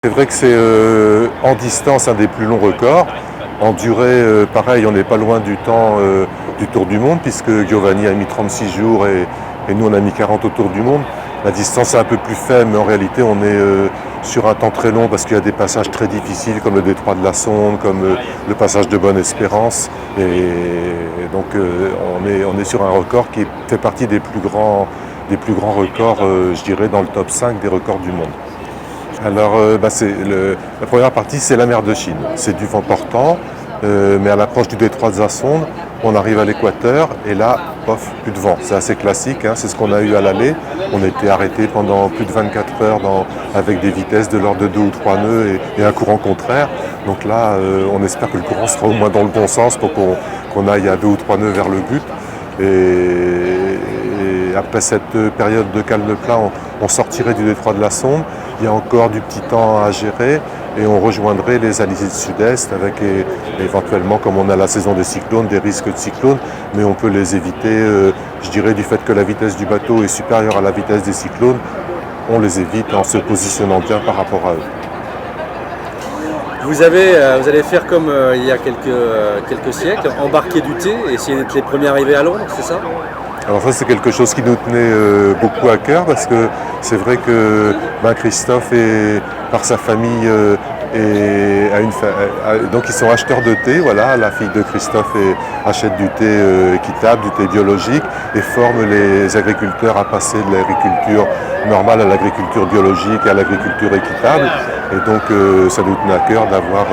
C'est vrai que c'est en distance un des plus longs records. En durée, pareil, on n'est pas loin du temps du Tour du Monde, puisque Giovanni a mis 36 jours et nous on a mis 40 au Tour du Monde. La distance est un peu plus faible, mais en réalité on est sur un temps très long parce qu'il y a des passages très difficiles comme le détroit de la Sonde, comme le passage de Bonne-Espérance. Et donc on est sur un record qui fait partie des plus grands records, je dirais, dans le top 5 des records du monde. Alors, la première partie, c'est la mer de Chine. C'est du vent portant, mais à l'approche du détroit de la Sonde, on arrive à l'équateur et là, pof, plus de vent. C'est assez classique, hein, c'est ce qu'on a eu à l'aller. On était arrêté pendant plus de 24 heures avec des vitesses de l'ordre de 2 ou 3 nœuds et un courant contraire. Donc là, on espère que le courant sera au moins dans le bon sens pour qu'on aille à 2 ou 3 nœuds vers le but. Et après cette période de calme plat, on sortirait du détroit de la Sonde. Il y a encore du petit temps à gérer et on rejoindrait les alizés du sud-est avec éventuellement, comme on a la saison des cyclones, des risques de cyclones, mais on peut les éviter, je dirais, du fait que la vitesse du bateau est supérieure à la vitesse des cyclones, on les évite en se positionnant bien par rapport à eux. Vous allez faire comme il y a quelques siècles, embarquer du thé et essayer d'être les premiers arrivés à Londres, c'est ça? Alors ça, c'est quelque chose qui nous tenait beaucoup à cœur parce que c'est vrai que Christophe, par sa famille, donc ils sont acheteurs de thé. Voilà, la fille de Christophe achète du thé équitable, du thé biologique et forme les agriculteurs à passer de l'agriculture normale à l'agriculture biologique et à l'agriculture équitable. Et donc ça nous tenait à cœur d'avoir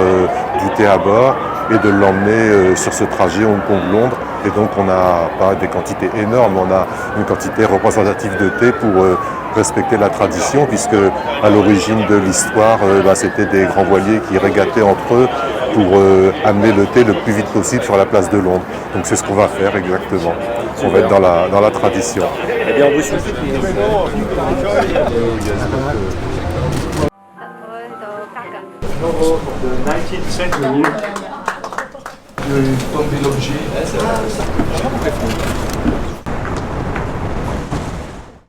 du thé à bord et de l'emmener sur ce trajet Hong Kong-Londres. Et donc on n'a pas des quantités énormes, on a une quantité représentative de thé pour respecter la tradition, puisque à l'origine de l'histoire, c'était des grands voiliers qui régataient entre eux pour amener le thé le plus vite possible sur la place de Londres. Donc c'est ce qu'on va faire exactement. On va être dans la tradition. Eh bien, on vous suit. The 19th century, don't be